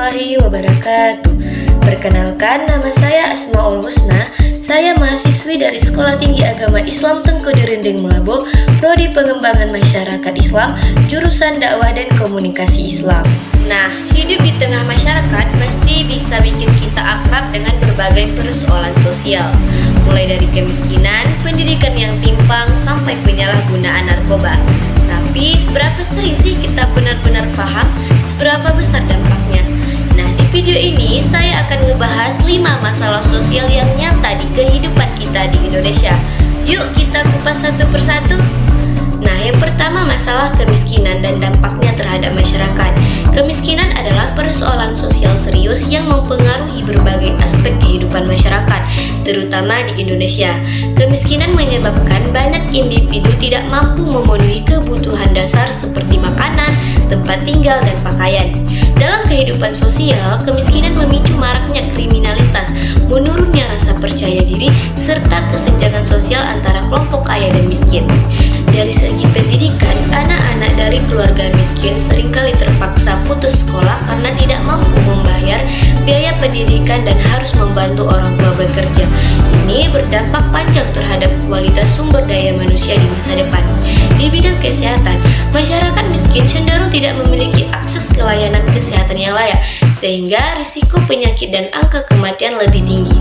warahmatullahi wabarakatuh. Perkenalkan, nama saya Asmaul Husna. Saya mahasiswi dari Sekolah Tinggi Agama Islam Tengku Dirinding Melabo, Prodi Pengembangan Masyarakat Islam, jurusan Dakwah dan Komunikasi Islam. Nah, hidup di tengah masyarakat mesti bisa bikin kita akrab dengan berbagai persoalan sosial, mulai dari kemiskinan, pendidikan yang timpang, sampai penyalahgunaan narkoba. Tapi seberapa sering sih kita benar-benar paham seberapa besar dampaknya? Nah, di video ini saya akan ngebahas 5 masalah sosial yang nyata di kehidupan kita di Indonesia. Yuk kita kupas satu persatu. Nah, yang pertama masalah kemiskinan dan dampaknya terhadap masyarakat. Kemiskinan adalah persoalan sosial serius yang mempengaruhi berbagai aspek kehidupan masyarakat, terutama di Indonesia. Kemiskinan menyebabkan banyak individu tidak mampu memenuhi kebutuhan dasar seperti makanan, tempat tinggal, dan pakaian. Dalam kehidupan sosial, kemiskinan memicu maraknya kriminalitas, menurunnya rasa percaya diri, serta kesenjangan sosial antara kelompok kaya dan miskin. Dari segi pendidikan, anak-anak dari keluarga miskin seringkali terpaksa putus sekolah karena tidak mampu membayar biaya pendidikan dan harus membantu orang tua bekerja. Ini berdampak panjang terhadap kualitas sumber daya manusia di masa depan. Di bidang kesehatan, masyarakat miskin cenderung tidak memiliki akses ke layanan kesehatan yang layak, sehingga risiko penyakit dan angka kematian lebih tinggi.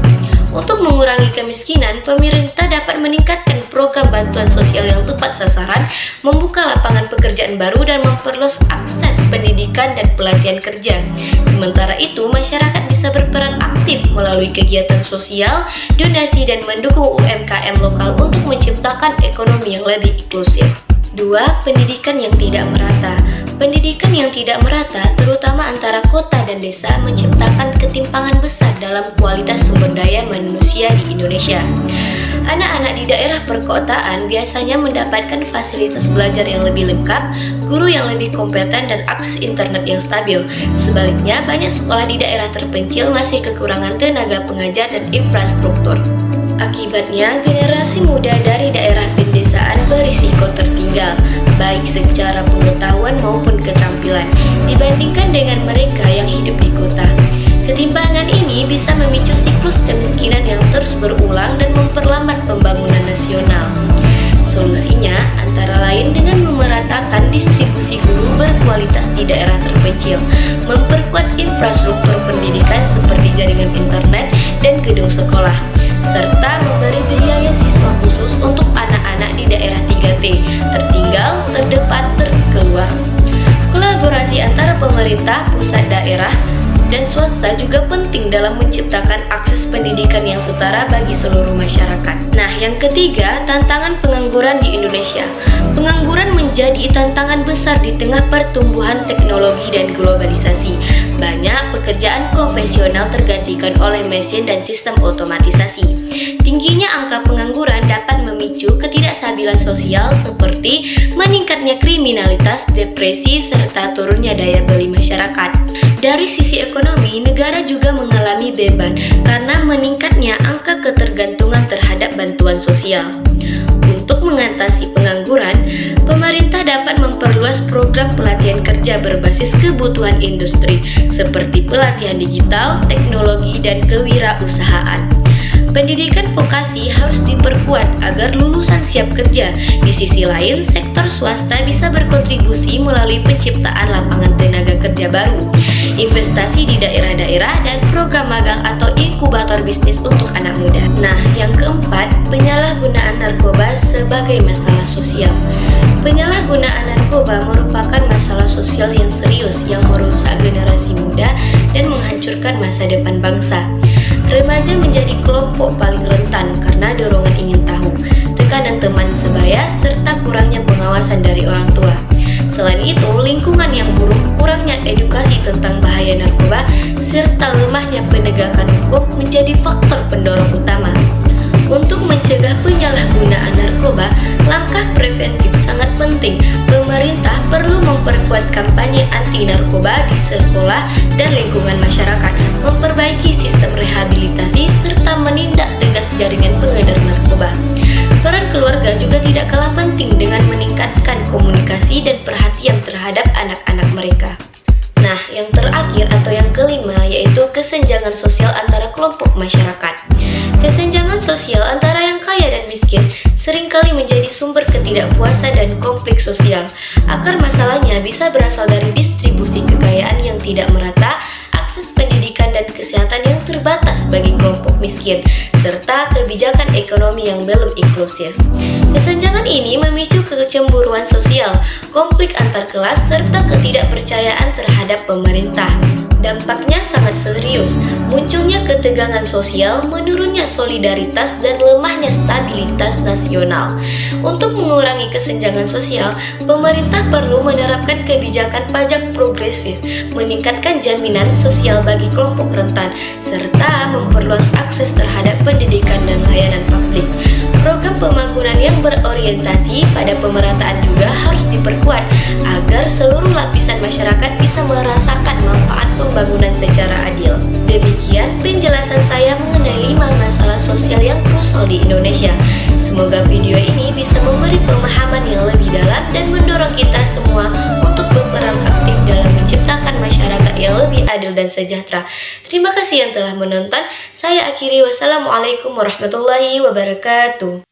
Untuk mengurangi kemiskinan, pemerintah dapat meningkatkan program bantuan sosial yang tepat sasaran, membuka lapangan pekerjaan baru, dan memperluas akses pendidikan dan pelatihan kerja. Sementara itu, masyarakat bisa berperan aktif melalui kegiatan sosial, donasi, dan mendukung UMKM lokal untuk menciptakan ekonomi yang lebih inklusif. 2. Pendidikan yang tidak merata. Pendidikan yang tidak merata, terutama antara kota dan desa, menciptakan ketimpangan besar dalam kualitas sumber daya manusia di Indonesia. Anak-anak di daerah perkotaan biasanya mendapatkan fasilitas belajar yang lebih lengkap, guru yang lebih kompeten, dan akses internet yang stabil. Sebaliknya, banyak sekolah di daerah terpencil masih kekurangan tenaga pengajar dan infrastruktur. Akibatnya, generasi muda dari daerah pedesaan berisiko tertinggal, baik secara pengetahuan maupun keterampilan, dibandingkan dengan mereka yang hidup di kota. Ketimpangan ini bisa memicu siklus kemiskinan yang terus berulang dan memperlambat pembangunan nasional. Solusinya antara lain dengan memeratakan distribusi guru berkualitas di daerah terpencil, memperkuat infrastruktur pendidikan seperti jaringan internet dan gedung sekolah, serta memberi biaya siswa khusus untuk anak-anak di daerah 3T, tertinggal, terdepan, terkeluar. Kolaborasi antara pemerintah, pusat, daerah, dan swasta juga penting dalam menciptakan akses pendidikan yang setara bagi seluruh masyarakat. Nah, yang ketiga, tantangan pengangguran di Indonesia. Pengangguran menjadi tantangan besar di tengah pertumbuhan teknologi dan globalisasi. Banyak pekerjaan konvensional tergantikan oleh mesin dan sistem otomatisasi. Tingginya angka pengangguran dapat memicu ketidakstabilan sosial seperti meningkatnya kriminalitas, depresi, serta turunnya daya beli masyarakat. Dari sisi ekonomi, negara juga mengalami beban karena meningkatnya angka ketergantungan terhadap bantuan sosial. Untuk mengatasi pengangguran, pemerintah dapat memperluas program pelatihan kerja berbasis kebutuhan industri seperti pelatihan digital, teknologi, dan kewirausahaan. Pendidikan vokasi harus diperkuat agar lulusan siap kerja. Di sisi lain, sektor swasta bisa berkontribusi melalui penciptaan lapangan tenaga kerja baru, investasi di daerah-daerah, dan program magang atau inkubator bisnis untuk anak muda. Nah, yang keempat, penyalahgunaan narkoba sebagai masalah sosial. Penyalahgunaan narkoba merupakan masalah sosial yang serius yang merusak generasi muda dan menghancurkan masa depan bangsa. Remaja menjadi kelompok paling rentan karena dorongan ingin tahu, tekanan teman sebaya, serta kurangnya pengawasan dari orang tua. Selain itu, lingkungan yang buruk, kurangnya edukasi tentang bahaya narkoba, serta lemahnya penegakan hukum menjadi faktor pendorong utama. Untuk mencegah penyalahgunaan narkoba, langkah preventif sangat penting. Pemerintah perlu memperkuat kampanye anti narkoba di sekolah dan lingkungan masyarakat, memperbaiki sistem rehabilitasi, serta menindak tegas jaringan pengedar narkoba. Peran keluarga juga tidak kalah penting dengan meningkatkan komunikasi dan perhatian terhadap anak-anak mereka. Nah, yang terakhir atau yang kelima yaitu kesenjangan sosial antara kelompok masyarakat. Kesenjangan sosial antara yang kaya dan miskin seringkali menjadi sumber ketidakpuasan dan konflik sosial. Akar masalahnya bisa berasal dari distribusi kekayaan yang tidak merata, akses pendidikan dan kesehatan yang terbatas bagi kelompok miskin, serta kebijakan ekonomi yang belum inklusif. Kesenjangan ini memicu kecemburuan sosial, konflik antar kelas, serta ketidakpercayaan terhadap pemerintah. Dampaknya sangat serius, munculnya ketegangan sosial, menurunnya solidaritas, dan lemahnya stabilitas nasional. Untuk mengurangi kesenjangan sosial, pemerintah perlu menerapkan kebijakan pajak progresif, meningkatkan jaminan sosial bagi kelompok rentan, serta memperluas akses terhadap pendidikan dan layanan publik. Program pembangunan yang berorientasi pada pemerataan juga harus diperkuat agar seluruh lapisan masyarakat bisa merasakan manfaat pembangunan secara adil. Demikian penjelasan saya mengenai 5 masalah sosial yang krusial di Indonesia. Semoga video ini bisa memberi pemahaman yang lebih dalam dan mendorong kita semua untuk berperan aktif dalam menciptakan masyarakat yang lebih adil dan sejahtera. Terima kasih yang telah menonton. Saya akhiri, wassalamualaikum warahmatullahi wabarakatuh.